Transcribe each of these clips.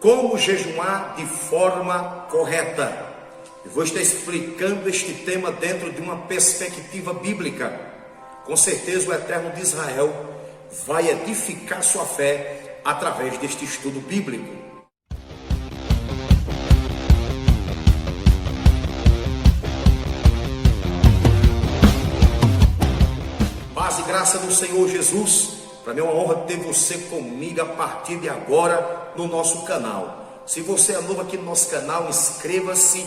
Como jejuar de forma correta? Eu vou estar explicando este tema dentro de uma perspectiva bíblica. Com certeza o Eterno de Israel vai edificar sua fé através deste estudo bíblico. Paz e graça do Senhor Jesus. Para mim é uma honra ter você comigo a partir de agora no nosso canal. Se você é novo aqui no nosso canal, inscreva-se,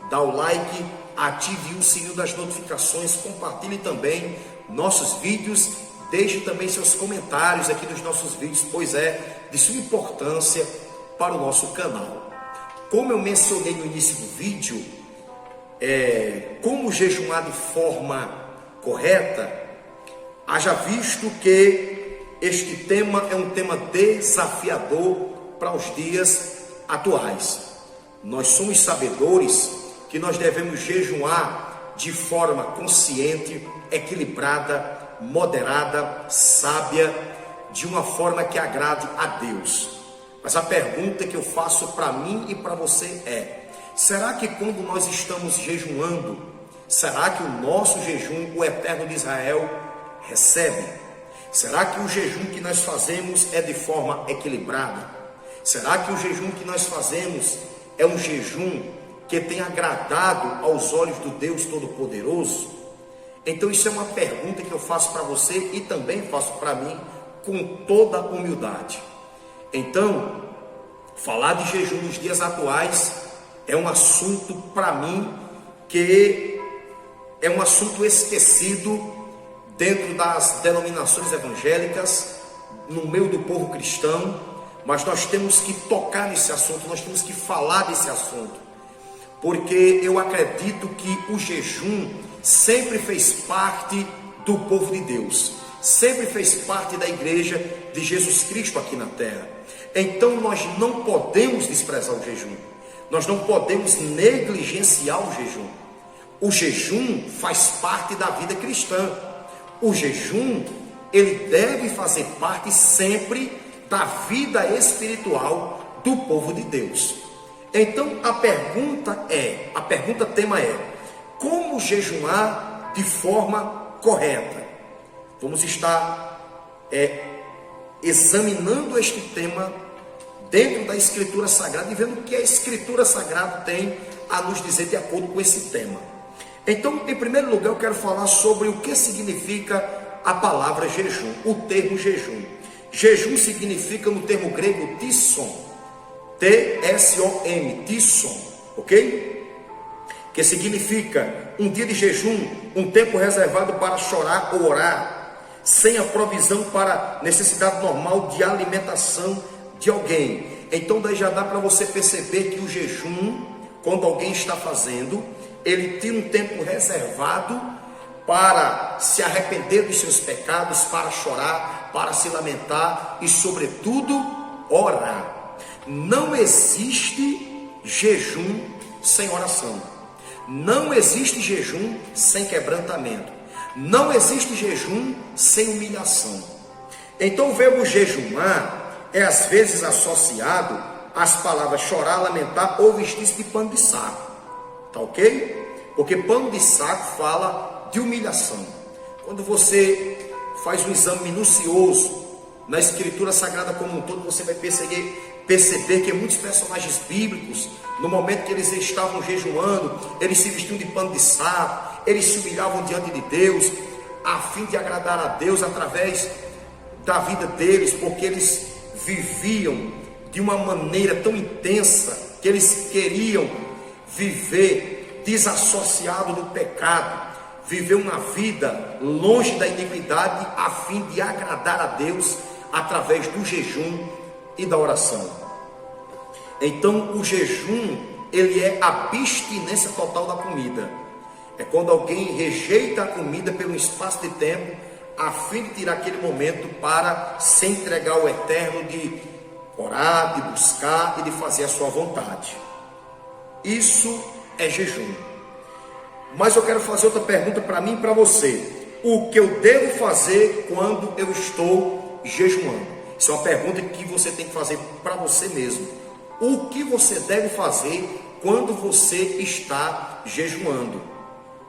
dá o like, ative o sininho das notificações, compartilhe também nossos vídeos, deixe também seus comentários aqui nos nossos vídeos, pois é de sua importância para o nosso canal. Como eu mencionei no início do vídeo, como jejuar de forma correta, haja visto que este tema é um tema desafiador para os dias atuais. Nós somos sabedores que nós devemos jejuar de forma consciente, equilibrada, moderada, sábia, de uma forma que agrade a Deus. Mas a pergunta que eu faço para mim e para você é: será que quando nós estamos jejuando, será que o nosso jejum, o Eterno de Israel, recebe? Será que o jejum que nós fazemos é de forma equilibrada? Será que o jejum que nós fazemos é um jejum que tem agradado aos olhos do Deus Todo-Poderoso? Então isso é uma pergunta que eu faço para você e também faço para mim com toda a humildade. Então, falar de jejum nos dias atuais é um assunto para mim que é um assunto esquecido dentro das denominações evangélicas, no meio do povo cristão, mas nós temos que tocar nesse assunto, nós temos que falar desse assunto, porque eu acredito que o jejum sempre fez parte do povo de Deus, sempre fez parte da igreja de Jesus Cristo aqui na terra. Então nós não podemos desprezar o jejum, nós não podemos negligenciar o jejum. O jejum faz parte da vida cristã. O jejum, ele deve fazer parte sempre da vida espiritual do povo de Deus. Então a pergunta tema é: como jejuar de forma correta? Vamos estar examinando este tema dentro da Escritura Sagrada e vendo o que a Escritura Sagrada tem a nos dizer de acordo com esse tema. Então, em primeiro lugar, eu quero falar sobre o que significa a palavra jejum, o termo jejum. Jejum significa, no termo grego, tisson, T-S-O-M, tisson, ok? Que significa um dia de jejum, um tempo reservado para chorar ou orar, sem a provisão para necessidade normal de alimentação de alguém. Então, daí já dá para você perceber que o jejum, quando alguém está fazendo, ele tem um tempo reservado para se arrepender dos seus pecados, para chorar, para se lamentar e, sobretudo, orar. Não existe jejum sem oração. Não existe jejum sem quebrantamento. Não existe jejum sem humilhação. Então o verbo jejumar é às vezes associado às palavras chorar, lamentar ou vestir-se de pano de saco. Tá ok? Porque pano de saco fala de humilhação. Quando você faz um exame minucioso na Escritura Sagrada como um todo, você vai perceber que muitos personagens bíblicos, no momento que eles estavam jejuando, eles se vestiam de pano de saco, eles se humilhavam diante de Deus, a fim de agradar a Deus através da vida deles, porque eles viviam de uma maneira tão intensa que eles queriam viver desassociado do pecado, viver uma vida longe da iniquidade, a fim de agradar a Deus através do jejum e da oração. Então o jejum, ele é a abstinência total da comida. É quando alguém rejeita a comida pelo espaço de tempo, a fim de tirar aquele momento para se entregar ao Eterno, de orar, de buscar e de fazer a sua vontade. Isso é jejum. Mas eu quero fazer outra pergunta para mim e para você: o que eu devo fazer quando eu estou jejuando? Isso é uma pergunta que você tem que fazer para você mesmo. O que você deve fazer quando você está jejuando?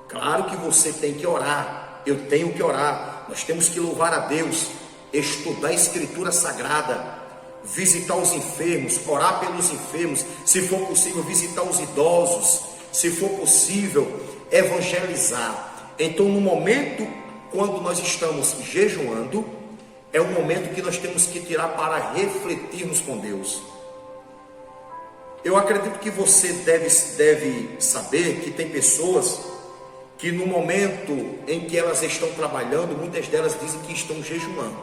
Claro que você tem que orar, eu tenho que orar, nós temos que louvar a Deus, estudar a Escritura Sagrada, visitar os enfermos, orar pelos enfermos, se for possível visitar os idosos, se for possível evangelizar. Então, no momento quando nós estamos jejuando, é um momento que nós temos que tirar para refletirmos com Deus. Eu acredito que você deve saber que tem pessoas que no momento em que elas estão trabalhando, muitas delas dizem que estão jejuando.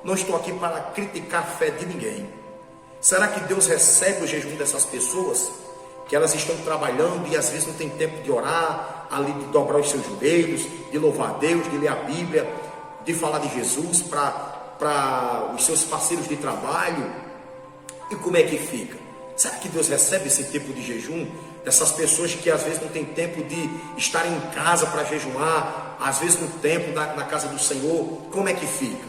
Não estou aqui para criticar a fé de ninguém. Será que Deus recebe o jejum dessas pessoas? Que elas estão trabalhando e às vezes não tem tempo de orar, ali de dobrar os seus joelhos, de louvar a Deus, de ler a Bíblia, de falar de Jesus para os seus parceiros de trabalho. E como é que fica? Será que Deus recebe esse tipo de jejum? Dessas pessoas que às vezes não tem tempo de estar em casa para jejuar, às vezes no templo, na casa do Senhor, como é que fica?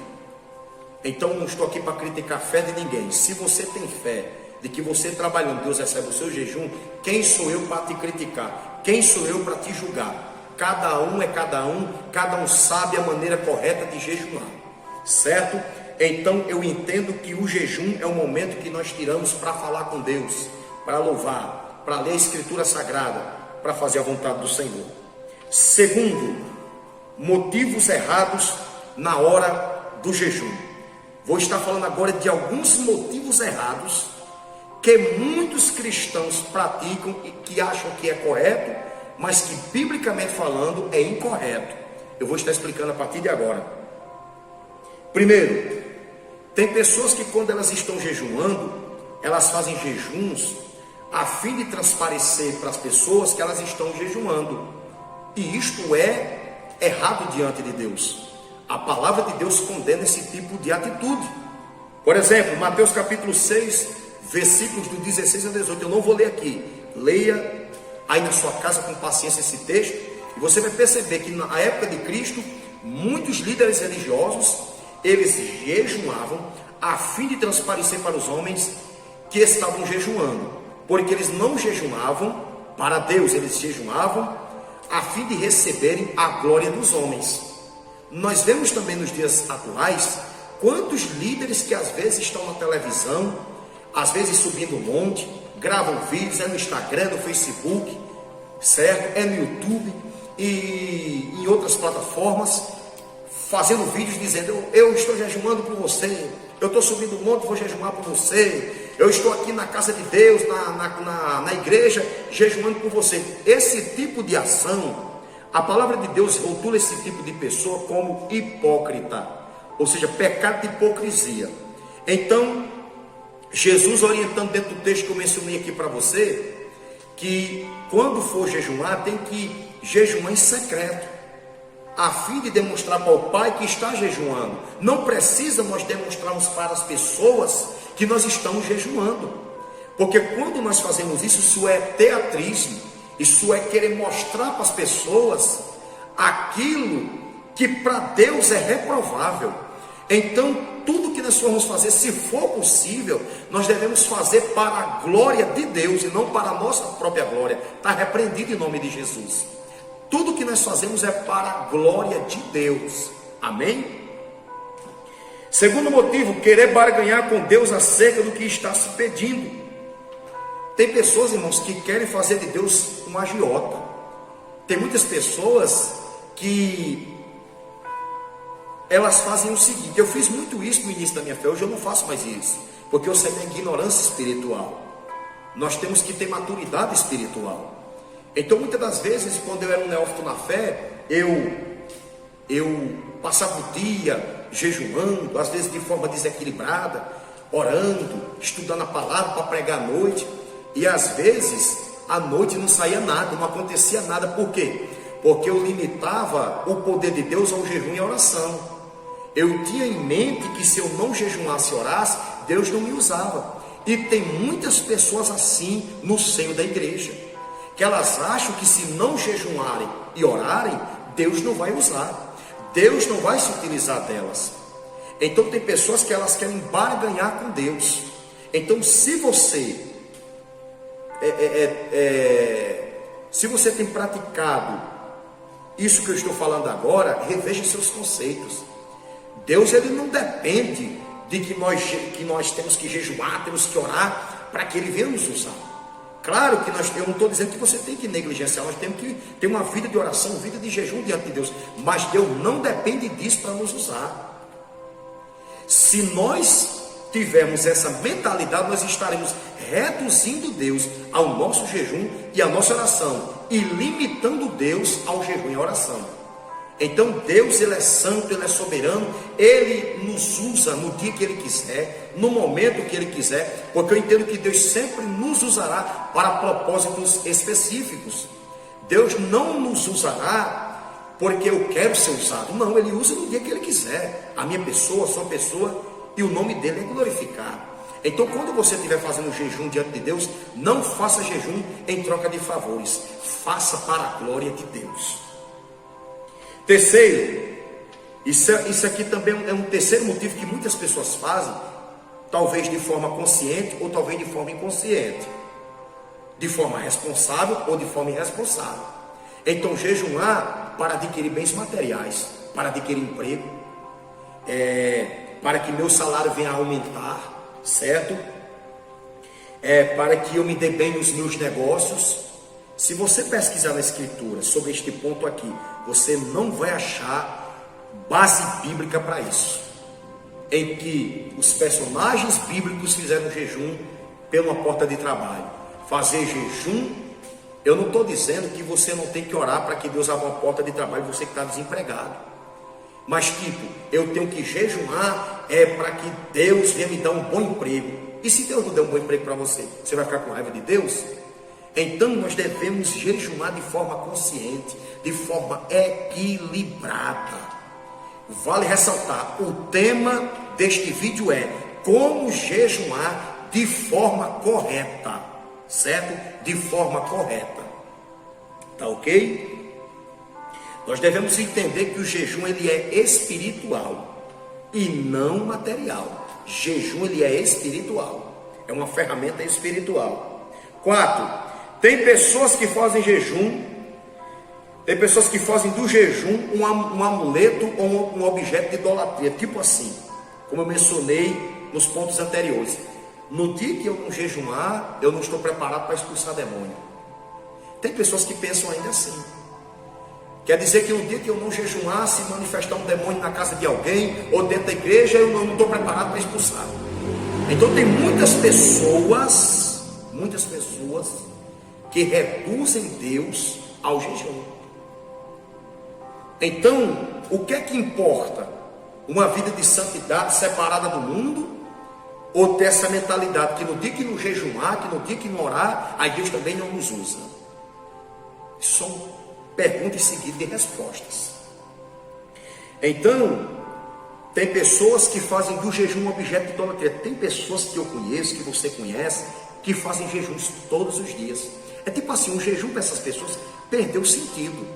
Então não estou aqui para criticar a fé de ninguém. Se você tem fé de que você trabalhando, Deus recebe o seu jejum, quem sou eu para te criticar? Quem sou eu para te julgar? Cada um é cada um sabe a maneira correta de jejuar, certo? Então eu entendo que o jejum é o momento que nós tiramos para falar com Deus, para louvar, para ler a Escritura Sagrada, para fazer a vontade do Senhor. Segundo, motivos errados na hora do jejum. Vou estar falando agora de alguns motivos errados que muitos cristãos praticam e que acham que é correto, mas que biblicamente falando é incorreto. Eu vou estar explicando a partir de agora. Primeiro, tem pessoas que quando elas estão jejuando, elas fazem jejuns a fim de transparecer para as pessoas que elas estão jejuando. E isto é errado diante de Deus. A palavra de Deus condena esse tipo de atitude. Por exemplo, Mateus capítulo 6, versículos do 16 a 18. Eu não vou ler aqui. Leia aí na sua casa com paciência esse texto. E você vai perceber que na época de Cristo, muitos líderes religiosos, eles jejuavam a fim de transparecer para os homens que estavam jejuando. Porque eles não jejuavam para Deus, eles jejuavam a fim de receberem a glória dos homens. Nós vemos também nos dias atuais quantos líderes que às vezes estão na televisão, às vezes subindo um monte, gravam vídeos, é no Instagram, no Facebook, certo? É no YouTube e em outras plataformas, fazendo vídeos dizendo: eu estou jejuando por você, eu estou subindo um monte, vou jejuar por você, eu estou aqui na casa de Deus, na igreja, jejuando por você. Esse tipo de ação, a palavra de Deus rotula esse tipo de pessoa como hipócrita, ou seja, pecado de hipocrisia. Então, Jesus orientando dentro do texto que eu mencionei aqui para você, que quando for jejuar, tem que jejuar em secreto, a fim de demonstrar para o Pai que está jejuando. Não precisa nós demonstrarmos para as pessoas que nós estamos jejuando, porque quando nós fazemos isso, isso é teatrismo. Isso é querer mostrar para as pessoas aquilo que para Deus é reprovável. Então, tudo que nós formos fazer, se for possível, nós devemos fazer para a glória de Deus e não para a nossa própria glória. Está repreendido em nome de Jesus. Tudo que nós fazemos é para a glória de Deus. Amém? Segundo motivo, querer barganhar com Deus acerca do que está se pedindo. Tem pessoas, irmãos, que querem fazer de Deus um agiota. Tem muitas pessoas que elas fazem o seguinte: eu fiz muito isso no início da minha fé, hoje eu não faço mais isso, porque eu sei da ignorância espiritual. Nós temos que ter maturidade espiritual. Então muitas das vezes, quando eu era um neófito na fé, eu passava o dia jejuando, às vezes de forma desequilibrada, orando, estudando a palavra para pregar à noite. E às vezes, à noite não saía nada, não acontecia nada. Por quê? Porque eu limitava o poder de Deus ao jejum e à oração. Eu tinha em mente que se eu não jejuasse e orasse, Deus não me usava. E tem muitas pessoas assim no seio da igreja, que elas acham que se não jejuarem e orarem, Deus não vai usar, Deus não vai se utilizar delas. Então tem pessoas que elas querem barganhar com Deus. Então, se você se você tem praticado isso que eu estou falando agora, reveja seus conceitos. Deus, ele não depende de que nós temos que jejuar, temos que orar para que ele venha nos usar. Claro que eu não estou dizendo que você tem que negligenciar, nós temos que ter uma vida de oração, vida de jejum diante de Deus, mas Deus não depende disso para nos usar. Se nós tivermos essa mentalidade, nós estaremos reduzindo Deus ao nosso jejum e à nossa oração, e limitando Deus ao jejum e à oração. Então Deus, ele é santo, ele é soberano, ele nos usa no dia que ele quiser, no momento que ele quiser, porque eu entendo que Deus sempre nos usará para propósitos específicos. Deus não nos usará porque eu quero ser usado, não, ele usa no dia que ele quiser, a minha pessoa, a sua pessoa, e o nome dele é glorificado. Então, quando você estiver fazendo jejum diante de Deus, não faça jejum em troca de favores, faça para a glória de Deus. Terceiro, isso aqui também é um terceiro motivo que muitas pessoas fazem, talvez de forma consciente ou talvez de forma inconsciente, de forma responsável ou de forma irresponsável. Então, jejuar para adquirir bens materiais, para adquirir emprego, para que meu salário venha a aumentar, certo? Para que eu me dê bem nos meus negócios. Se você pesquisar na Escritura sobre este ponto aqui, você não vai achar base bíblica para isso, em que os personagens bíblicos fizeram jejum pela porta de trabalho. Fazer jejum, eu não estou dizendo que você não tem que orar para que Deus abra uma porta de trabalho, você que está desempregado. Mas tipo, eu tenho que jejuar para que Deus venha me dar um bom emprego. E se Deus não der um bom emprego para você, você vai ficar com raiva de Deus? Então nós devemos jejuar de forma consciente, de forma equilibrada. Vale ressaltar, o tema deste vídeo é como jejuar de forma correta, certo? De forma correta, tá ok? Nós devemos entender que o jejum, ele é espiritual e não material. Jejum, ele é espiritual, é uma ferramenta espiritual. 4, tem pessoas que fazem jejum, tem pessoas que fazem do jejum um amuleto ou um objeto de idolatria, tipo assim, como eu mencionei nos pontos anteriores. No dia que eu não jejumar, eu não estou preparado para expulsar demônio. Tem pessoas que pensam ainda assim. Quer dizer que no dia que eu não jejumar, se manifestar um demônio na casa de alguém ou dentro da igreja, eu não estou preparado para expulsar. Então tem muitas pessoas que reduzem Deus ao jejum. Então, o que é que importa? Uma vida de santidade separada do mundo? Ou ter essa mentalidade que no dia que não jejumar, que no dia que não orar, aí Deus também não nos usa? São perguntas seguidas de respostas. Então, tem pessoas que fazem do jejum um objeto de idolatria. Tem pessoas que eu conheço, que você conhece, que fazem jejuns todos os dias. É tipo assim, um jejum para essas pessoas perdeu o sentido.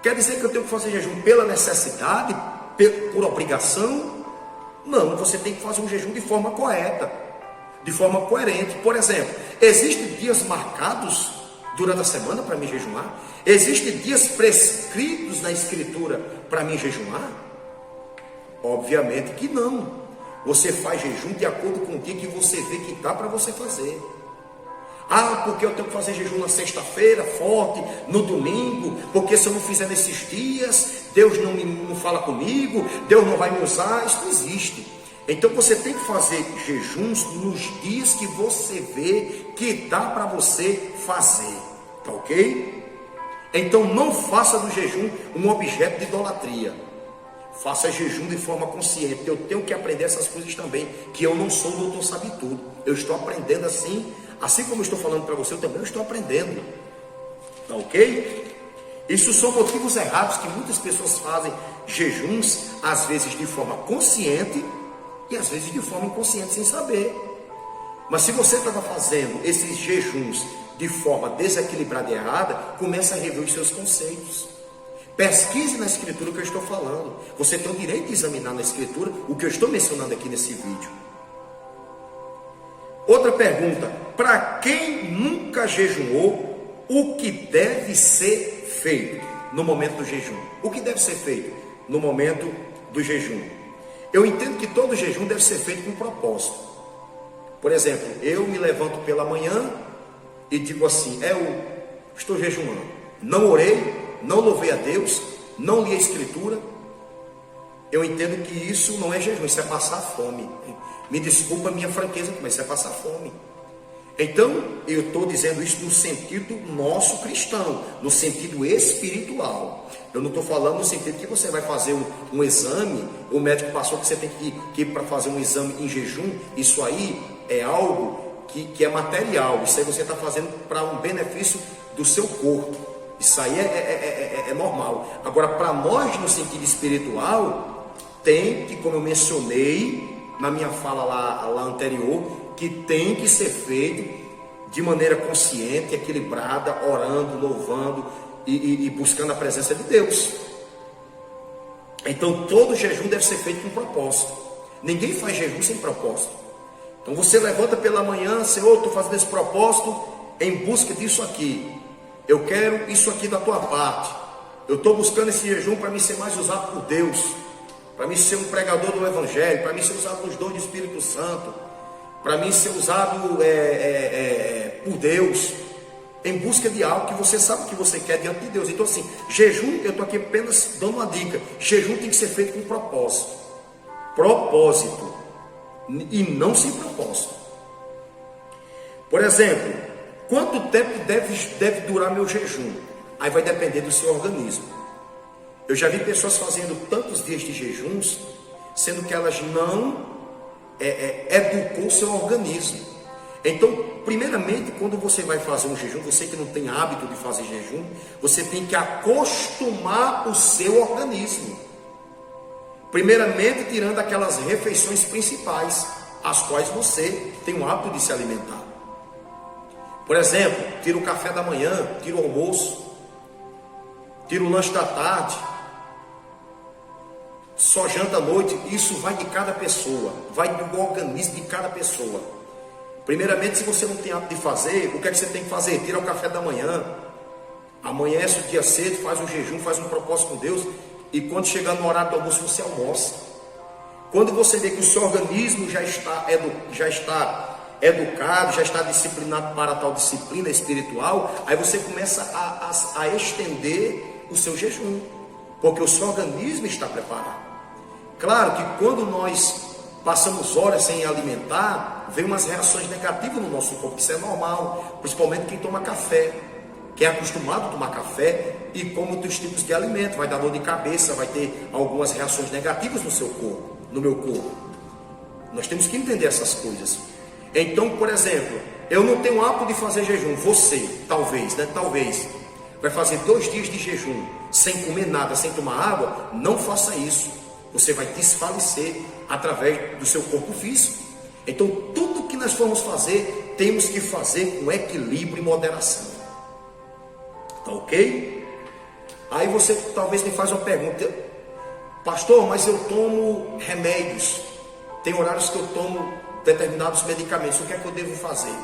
Quer dizer que eu tenho que fazer jejum pela necessidade, por obrigação? Não, você tem que fazer um jejum de forma correta, de forma coerente. Por exemplo, existem dias marcados durante a semana para mim jejuar? Existem dias prescritos na Escritura para mim jejuar? Obviamente que não. Você faz jejum de acordo com o dia que você vê que dá para você fazer. Ah, porque eu tenho que fazer jejum na sexta-feira, forte, no domingo, porque se eu não fizer nesses dias, Deus não fala comigo, Deus não vai me usar. Isso não existe. Então você tem que fazer jejuns nos dias que você vê que dá para você fazer, tá ok? Então não faça do jejum um objeto de idolatria. Faça jejum de forma consciente. Eu tenho que aprender essas coisas também, que eu não sou o doutor sabe tudo. Eu estou aprendendo assim como eu estou falando para você, eu também estou aprendendo. Tá ok? Isso são motivos errados que muitas pessoas fazem jejuns, às vezes de forma consciente e às vezes de forma inconsciente, sem saber. Mas se você estava fazendo esses jejuns de forma desequilibrada e errada, comece a rever os seus conceitos. Pesquise na Escritura o que eu estou falando. Você tem o direito de examinar na Escritura o que eu estou mencionando aqui nesse vídeo. Outra pergunta: para quem nunca jejuou, o que deve ser feito no momento do jejum? O que deve ser feito no momento do jejum? Eu entendo que todo jejum deve ser feito com propósito. Por exemplo, eu me levanto pela manhã e digo assim: eu estou jejuando, não orei, não louvei a Deus, não li a Escritura. Eu entendo que isso não é jejum, isso é passar fome. Me desculpa a minha franqueza, mas isso é passar fome. Então, eu estou dizendo isso no sentido nosso cristão, no sentido espiritual. Eu não estou falando no sentido que você vai fazer um exame, o médico passou que você tem que ir para fazer um exame em jejum. Isso aí é algo que é material, isso aí você está fazendo para um benefício do seu corpo. Isso aí é normal. Agora, para nós, no sentido espiritual, tem que, como eu mencionei na minha fala lá anterior, que tem que ser feito de maneira consciente, equilibrada, orando, louvando e buscando a presença de Deus. Então todo jejum deve ser feito com propósito. Ninguém faz jejum sem propósito. Então você levanta pela manhã: Senhor, estou fazendo esse propósito em busca disso aqui, eu quero isso aqui da tua parte, eu estou buscando esse jejum para me ser mais usado por Deus, para mim ser um pregador do Evangelho, para mim ser usado nos dons do Espírito Santo, para mim ser usado por Deus, em busca de algo que você sabe que você quer diante de Deus. Então assim, jejum, eu estou aqui apenas dando uma dica: jejum tem que ser feito com propósito, e não sem propósito. Por exemplo, quanto tempo deve durar meu jejum? Aí vai depender do seu organismo. Eu já vi pessoas fazendo tantos dias de jejuns, sendo que elas não educou o seu organismo. Então, primeiramente, quando você vai fazer um jejum, você que não tem hábito de fazer jejum, você tem que acostumar o seu organismo. Primeiramente, tirando aquelas refeições principais, as quais você tem o hábito de se alimentar. Por exemplo, tira o café da manhã, tira o almoço, tira o lanche da tarde, só janta à noite. Isso vai de cada pessoa, vai do organismo de cada pessoa. Primeiramente, se você não tem hábito de fazer, o que é que você tem que fazer? Tira o café da manhã, amanhece o dia cedo, faz um jejum, faz um propósito com Deus, e quando chegar no horário do almoço, você almoça. Quando você vê que o seu organismo já está educado, já está disciplinado para tal disciplina espiritual, aí você começa a estender o seu jejum, porque o seu organismo está preparado. Claro que quando nós passamos horas sem alimentar, vem umas reações negativas no nosso corpo. Isso é normal, principalmente quem toma café, que é acostumado a tomar café e come outros tipos de alimento, vai dar dor de cabeça, vai ter algumas reações negativas no seu corpo, no meu corpo. Nós temos que entender essas coisas. Então, por exemplo, eu não tenho hábito de fazer jejum. Você, talvez, vai fazer 2 dias de jejum, sem comer nada, sem tomar água. Não faça isso. Você vai desfalecer através do seu corpo físico. Então, tudo que nós formos fazer, temos que fazer com equilíbrio e moderação. Tá ok? Aí você talvez me faz uma pergunta: pastor, mas eu tomo remédios, tem horários que eu tomo determinados medicamentos, o que é que eu devo fazer?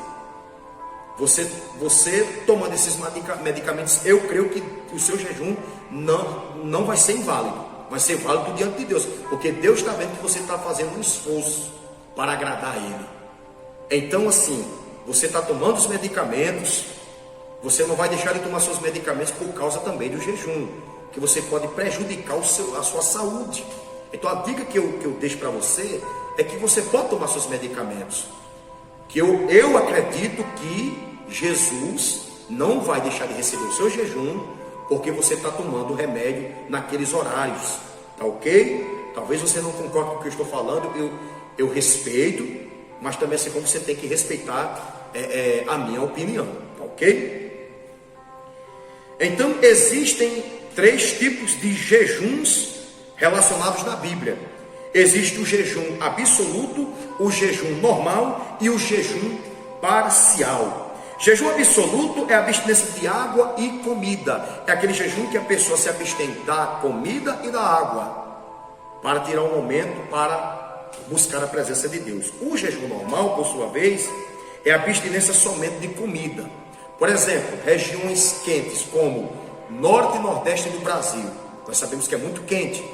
Você tomando esses medicamentos, eu creio que o seu jejum não vai ser inválido, vai ser válido diante de Deus, porque Deus está vendo que você está fazendo um esforço para agradar a Ele. Então assim, você está tomando os medicamentos, você não vai deixar de tomar seus medicamentos por causa também do jejum, que você pode prejudicar a sua saúde. Então a dica que eu deixo para você é que você pode tomar seus medicamentos, que eu acredito que Jesus não vai deixar de receber o seu jejum, porque você está tomando o remédio naqueles horários, tá ok? Talvez você não concorde com o que eu estou falando, eu respeito, mas também assim como você tem que respeitar a minha opinião, tá ok? Então existem 3 tipos de jejuns relacionados na Bíblia. Existe o jejum absoluto, o jejum normal e o jejum parcial. Jejum absoluto é a abstinência de água e comida. É aquele jejum que a pessoa se abstém da comida e da água, para tirar um momento para buscar a presença de Deus. O jejum normal, por sua vez, é a abstinência somente de comida. Por exemplo, regiões quentes como norte e nordeste do Brasil, nós sabemos que é muito quente.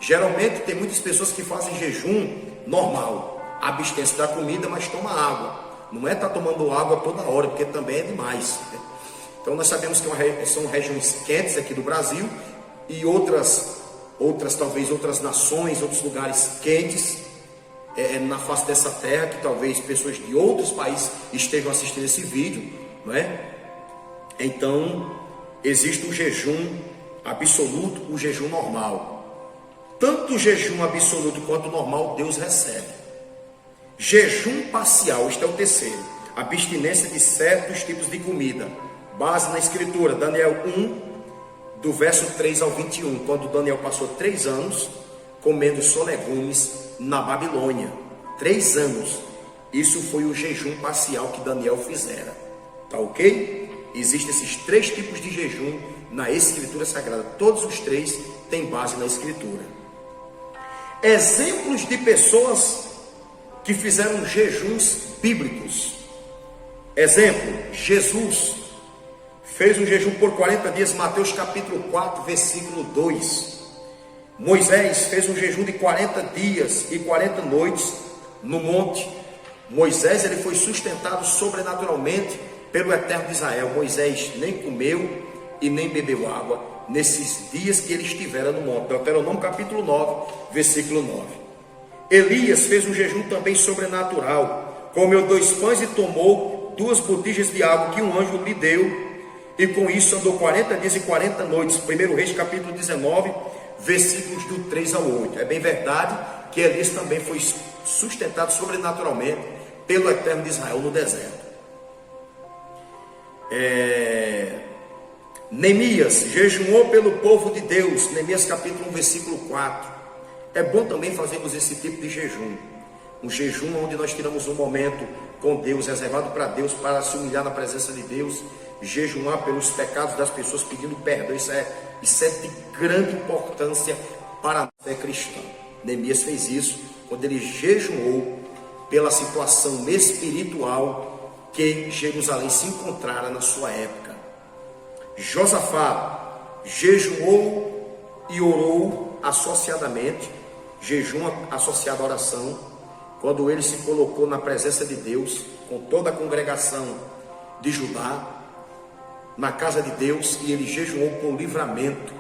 Geralmente tem muitas pessoas que fazem jejum normal, abstência da comida, mas toma água. Não é estar tomando água toda hora, porque também é demais. Então nós sabemos que são regiões quentes aqui do Brasil e talvez outras nações, outros lugares quentes na face dessa terra, que talvez pessoas de outros países estejam assistindo esse vídeo, não é? Então existe o jejum absoluto, o jejum normal. Tanto o jejum absoluto quanto o normal Deus recebe. Jejum parcial, este é o terceiro, abstinência de certos tipos de comida, base na escritura, Daniel 1, do verso 3 ao 21, quando Daniel passou 3 anos comendo só legumes na Babilônia. 3 anos. Isso foi o jejum parcial que Daniel fizera. Tá ok? Existem esses 3 tipos de jejum na Escritura Sagrada. Todos os 3 têm base na Escritura. Exemplos de pessoas que fizeram jejuns bíblicos. Exemplo, Jesus fez um jejum por 40 dias, Mateus capítulo 4, versículo 2. Moisés fez um jejum de 40 dias e 40 noites no monte. Moisés ele foi sustentado sobrenaturalmente pelo Eterno de Israel. Moisés nem comeu e nem bebeu água nesses dias que ele estivera no monte. Deuteronômio capítulo 9, versículo 9. Elias fez um jejum também sobrenatural. Comeu 2 pães e tomou 2 botijas de água que um anjo lhe deu. E com isso andou 40 dias e 40 noites. 1 Reis capítulo 19, versículos do 3 ao 8. É bem verdade que Elias também foi sustentado sobrenaturalmente pelo Eterno de Israel no deserto. Neemias jejuou pelo povo de Deus. Neemias capítulo 1, versículo 4. É bom também fazermos esse tipo de jejum. Um jejum onde nós tiramos um momento com Deus, reservado para Deus, para se humilhar na presença de Deus, jejuar pelos pecados das pessoas, pedindo perdão. Isso é de grande importância para a fé cristã. Neemias fez isso quando ele jejuou pela situação espiritual que Jerusalém se encontrara na sua época. Josafá jejuou e orou associadamente, jejum associado à oração, quando ele se colocou na presença de Deus, com toda a congregação de Judá, na casa de Deus, e ele jejuou por livramento,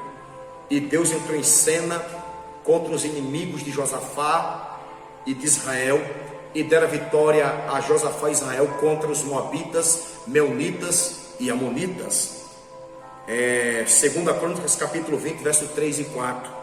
e Deus entrou em cena contra os inimigos de Josafá e de Israel, e dera vitória a Josafá e Israel contra os moabitas, meunitas e amonitas. 2 Crônicas capítulo 20, verso 3 e 4.